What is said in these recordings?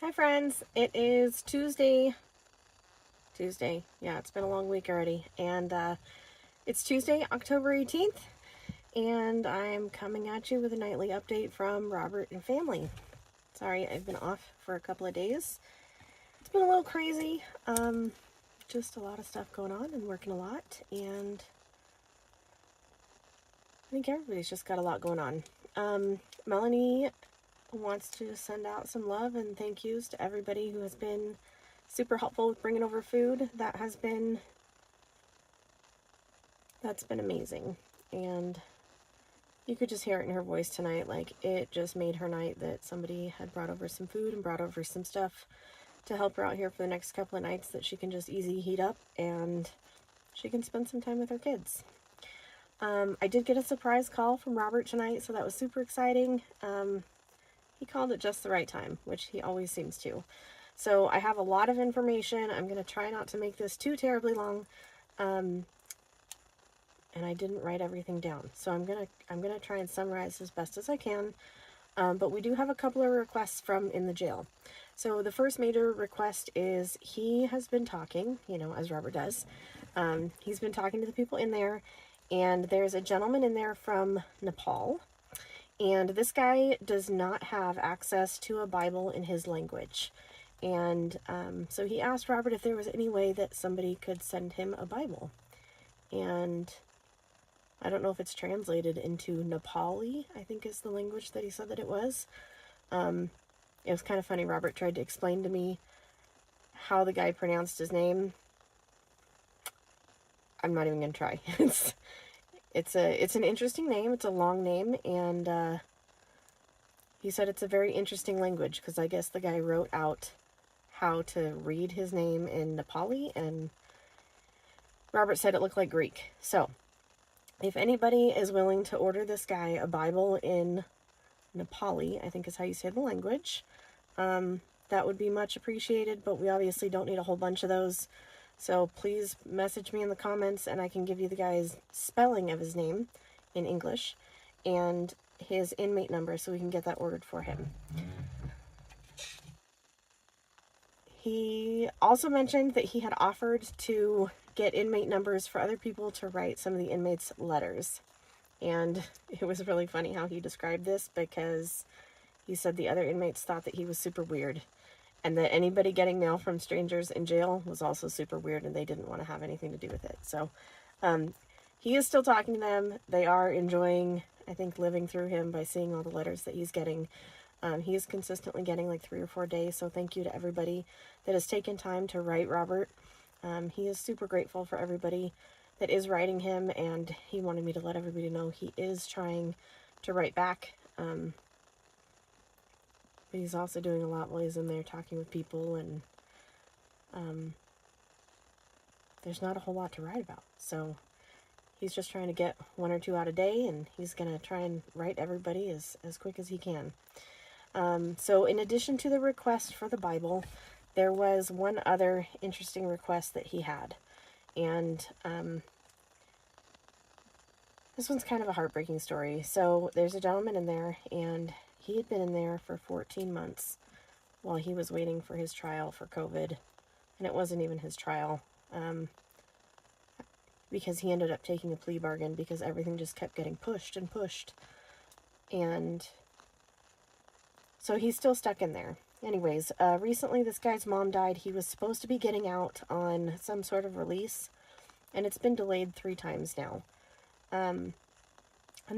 Hi friends, it is Tuesday. Yeah, it's been a long week already. And it's Tuesday, October 18th. And I'm coming at you with a nightly update from Robert and family. Sorry, I've been off for a couple of days. It's been a little crazy. Just a lot of stuff going on and working a lot. And I think everybody's just got a lot going on. Melanie wants to send out some love and thank yous to everybody who has been super helpful with bringing over food. That's been amazing. And you could just hear it in her voice tonight. Like, it just made her night that somebody had brought over some food and brought over some stuff to help her out here for the next couple of nights that she can just easy heat up and she can spend some time with her kids. I did get a surprise call from Robert tonight, so that was super exciting. He called at just the right time, which he always seems to. So I have a lot of information. I'm going to try not to make this too terribly long. And I didn't write everything down. So I'm going to try and summarize as best as I can. But we do have a couple of requests from in the jail. So the first major request is he has been talking, as Robert does. He's been talking to the people in there, and there's a gentleman in there from Nepal. And this guy does not have access to a Bible in his language. And so he asked Robert if there was any way that somebody could send him a Bible. And I don't know if it's translated into Nepali, I think is the language that he said that it was. It was kind of funny. Robert tried to explain to me how the guy pronounced his name. I'm not even going to try. It's an interesting name. It's a long name, and he said it's a very interesting language because I guess the guy wrote out how to read his name in Nepali, and Robert said it looked like Greek. So if anybody is willing to order this guy a Bible in Nepali, I think is how you say the language, that would be much appreciated, but we obviously don't need a whole bunch of those. So please message me in the comments and I can give you the guy's spelling of his name in English and his inmate number so we can get that ordered for him. He also mentioned that he had offered to get inmate numbers for other people to write some of the inmates' letters. And it was really funny how he described this because he said the other inmates thought that he was super weird and that anybody getting mail from strangers in jail was also super weird and they didn't want to have anything to do with it. So he is still talking to them. They are enjoying, I think, living through him by seeing all the letters that he's getting. He is consistently getting like 3 or 4 days, so thank you to everybody that has taken time to write Robert. He is super grateful for everybody that is writing him, and he wanted me to let everybody know he is trying to write back. But he's also doing a lot while he's in there talking with people, and there's not a whole lot to write about. So he's just trying to get 1 or 2 out a day, and he's going to try and write everybody as quick as he can. So in addition to the request for the Bible, there was one other interesting request that he had. And this one's kind of a heartbreaking story. So there's a gentleman in there, and he had been in there for 14 months while he was waiting for his trial for COVID. And it wasn't even his trial, because he ended up taking a plea bargain because everything just kept getting pushed and pushed. And so he's still stuck in there. Anyways, recently this guy's mom died. He was supposed to be getting out on some sort of release, and it's been delayed 3 times now. And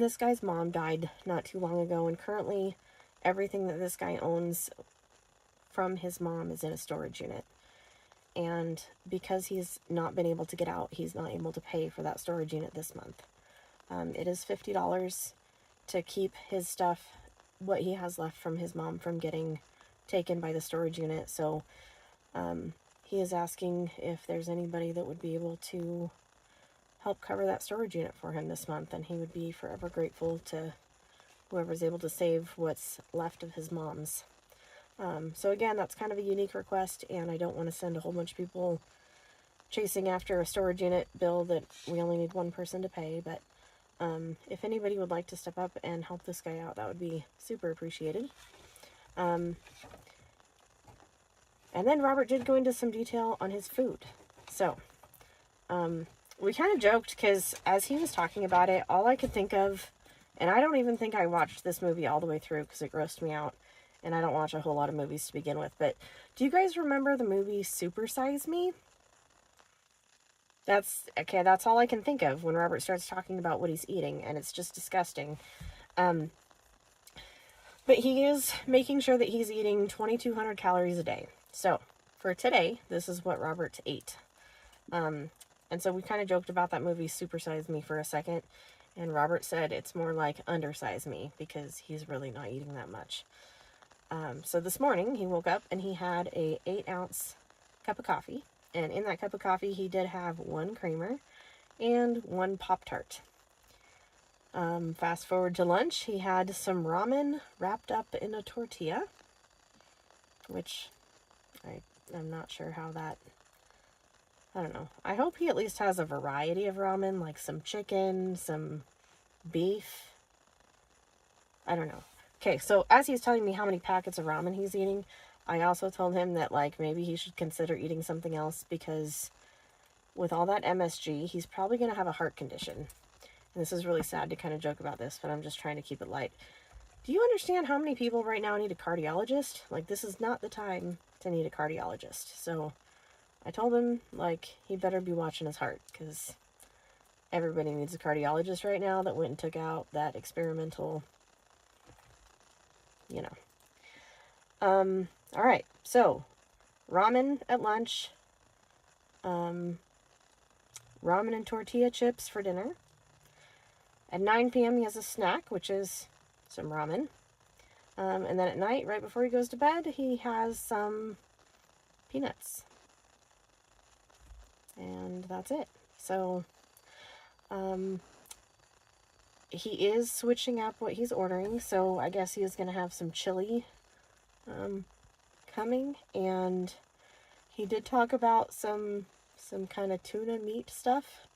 this guy's mom died not too long ago, and currently everything that this guy owns from his mom is in a storage unit. And because he's not been able to get out, he's not able to pay for that storage unit this month. It is $50 to keep his stuff, what he has left from his mom, from getting taken by the storage unit. So he is asking if there's anybody that would be able to help cover that storage unit for him this month, and he would be forever grateful to whoever's able to save what's left of his mom's. So again, that's kind of a unique request, and I don't want to send a whole bunch of people chasing after a storage unit bill that we only need one person to pay, but if anybody would like to step up and help this guy out, that would be super appreciated. And then Robert did go into some detail on his food. So, we kind of joked because as he was talking about it, all I could think of, and I don't even think I watched this movie all the way through because it grossed me out, and I don't watch a whole lot of movies to begin with, but do you guys remember the movie Super Size Me? That's all I can think of when Robert starts talking about what he's eating, and it's just disgusting. But he is making sure that he's eating 2,200 calories a day. So, for today, this is what Robert ate. And so we kind of joked about that movie Super Size Me for a second, and Robert said it's more like Undersize Me because he's really not eating that much. So this morning, he woke up and he had a 8-ounce cup of coffee, and in that cup of coffee, he did have 1 creamer and 1 Pop-Tart. Fast forward to lunch, he had some ramen wrapped up in a tortilla, which I'm not sure how that, I don't know. I hope he at least has a variety of ramen, like some chicken, some beef. I don't know. Okay, so as he's telling me how many packets of ramen he's eating, I also told him that, like, maybe he should consider eating something else because with all that MSG, he's probably going to have a heart condition. And this is really sad to kind of joke about this, but I'm just trying to keep it light. Do you understand how many people right now need a cardiologist? Like, this is not the time to need a cardiologist. So I told him, like, he better be watching his heart, because everybody needs a cardiologist right now that went and took out that experimental, you know. All right, so ramen at lunch, ramen and tortilla chips for dinner. At 9 p.m. he has a snack, which is some ramen. And then at night, right before he goes to bed, he has some peanuts. And that's it. So, he is switching up what he's ordering. So I guess he is going to have some chili coming. And he did talk about some kind of tuna meat stuff.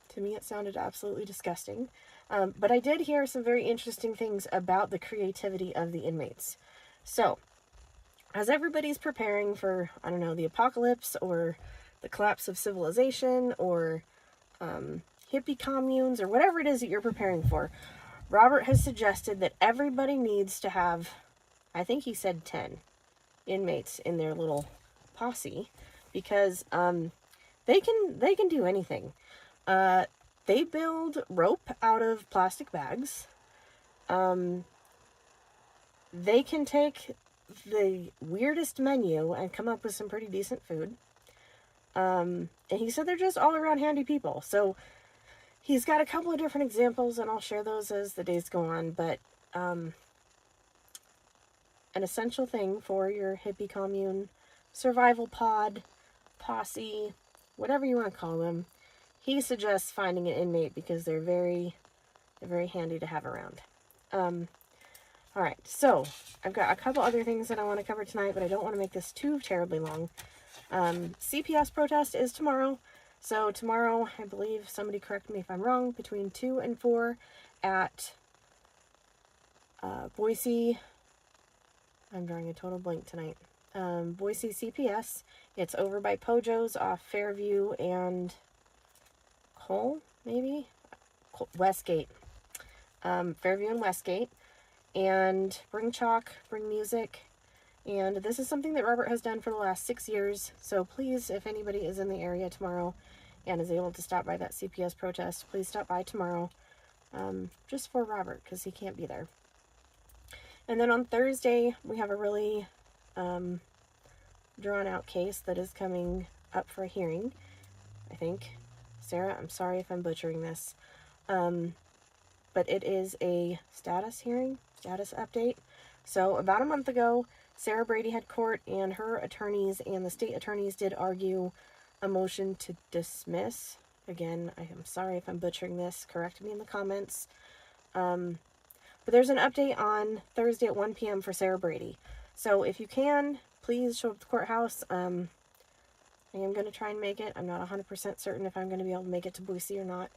To me, it sounded absolutely disgusting. But I did hear some very interesting things about the creativity of the inmates. So, as everybody's preparing for, I don't know, the apocalypse or the collapse of civilization or hippie communes or whatever it is that you're preparing for, Robert has suggested that everybody needs to have, I think he said 10 inmates in their little posse because they can do anything. They build rope out of plastic bags. They can take the weirdest menu and come up with some pretty decent food. And he said they're just all around handy people. So he's got a couple of different examples, and I'll share those as the days go on. But an essential thing for your hippie commune, survival pod, posse, whatever you want to call them, he suggests finding an inmate because they're very handy to have around. Alright, so I've got a couple other things that I want to cover tonight, but I don't want to make this too terribly long. CPS protest is tomorrow. So tomorrow, I believe, somebody correct me if I'm wrong, between 2 and 4 at Boise. I'm drawing a total blank tonight. Boise CPS. It's over by Pojo's off Fairview and Cole, maybe? Westgate. Fairview and Westgate. And bring chalk, bring music. And this is something that Robert has done for the last 6 years. So please, if anybody is in the area tomorrow and is able to stop by that CPS protest, please stop by tomorrow. Just for Robert, because he can't be there. And then on Thursday, we have a really drawn-out case that is coming up for a hearing, I think. Sarah, I'm sorry if I'm butchering this. But it is a status hearing, status update. So about a month ago, Sarah Brady had court, and her attorneys and the state attorneys did argue a motion to dismiss. Again, I am sorry if I'm butchering this. Correct me in the comments. But there's an update on Thursday at 1 p.m. for Sarah Brady. So if you can, please show up at the courthouse. I am going to try and make it. I'm not 100% certain if I'm going to be able to make it to Boise or not.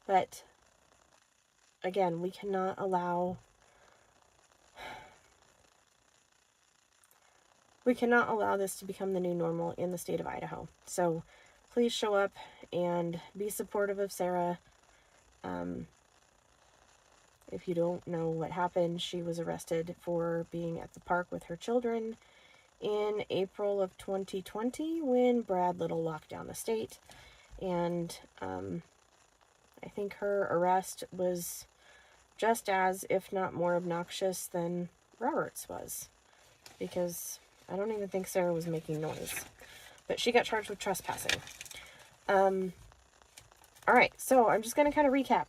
But again, we cannot allow we cannot allow this to become the new normal in the state of Idaho. So please show up and be supportive of Sarah. If you don't know what happened, she was arrested for being at the park with her children in April of 2020 when Brad Little locked down the state. And I think her arrest was just as, if not more, obnoxious than Robert's was. Because I don't even think Sarah was making noise. But she got charged with trespassing. Alright, so I'm just going to kind of recap.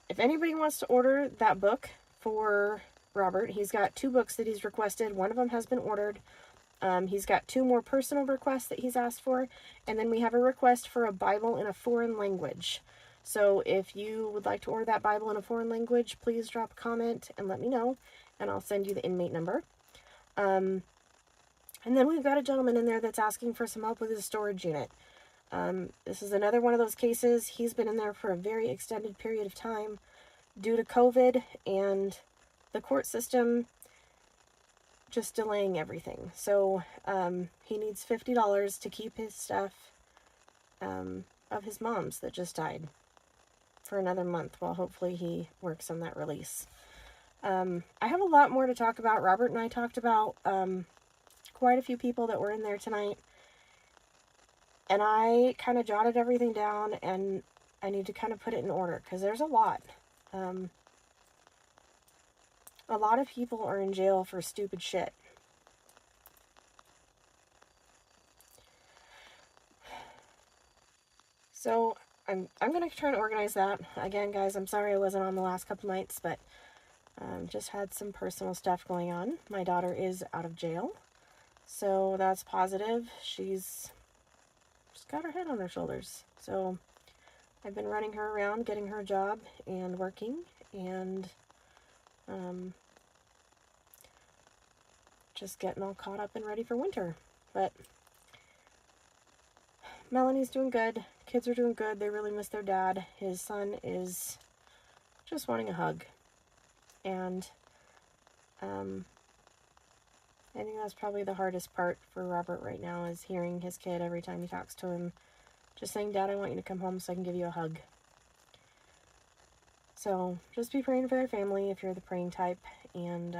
If anybody wants to order that book for Robert, he's got 2 books that he's requested. One of them has been ordered. He's got 2 more personal requests that he's asked for. And then we have a request for a Bible in a foreign language. So if you would like to order that Bible in a foreign language, please drop a comment and let me know. And I'll send you the inmate number. And then we've got a gentleman in there that's asking for some help with his storage unit. This is another one of those cases. He's been in there for a very extended period of time due to COVID and the court system just delaying everything. So he needs $50 to keep his stuff of his mom's that just died for another month while hopefully he works on that release. I have a lot more to talk about. Robert and I talked about quite a few people that were in there tonight. And I kind of jotted everything down, and I need to kind of put it in order, because there's a lot. A lot of people are in jail for stupid shit. So, I'm going to try to organize that. Again, guys, I'm sorry I wasn't on the last couple nights, but just had some personal stuff going on. My daughter is out of jail, so that's positive. She's got her head on her shoulders. So I've been running her around, getting her a job and working, and just getting all caught up and ready for winter. But Melanie's doing good. Kids are doing good. They really miss their dad. His son is just wanting a hug. And I think that's probably the hardest part for Robert right now, is hearing his kid every time he talks to him just saying, "Dad, I want you to come home so I can give you a hug." So just be praying for their family if you're the praying type, and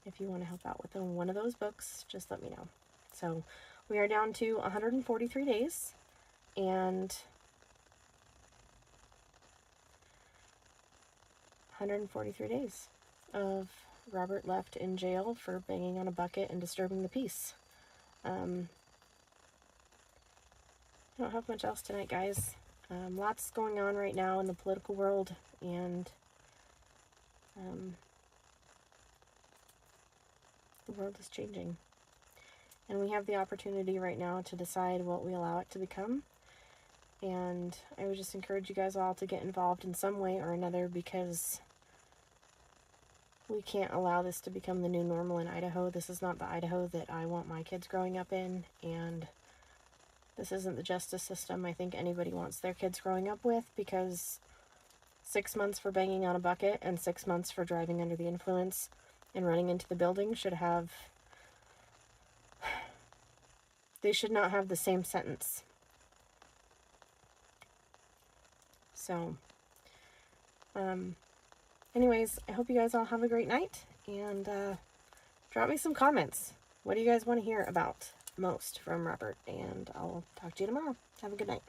if you want to help out with one of those books, just let me know. So we are down to 143 days, and 143 days of Robert left in jail for banging on a bucket and disturbing the peace. I don't have much else tonight, guys. Lots going on right now in the political world, and the world is changing. And we have the opportunity right now to decide what we allow it to become. And I would just encourage you guys all to get involved in some way or another, because we can't allow this to become the new normal in Idaho. This is not the Idaho that I want my kids growing up in, and this isn't the justice system I think anybody wants their kids growing up with, because 6 months for banging on a bucket and 6 months for driving under the influence and running into the building they should not have the same sentence. So, anyways, I hope you guys all have a great night, and drop me some comments. What do you guys want to hear about most from Robert? And I'll talk to you tomorrow. Have a good night.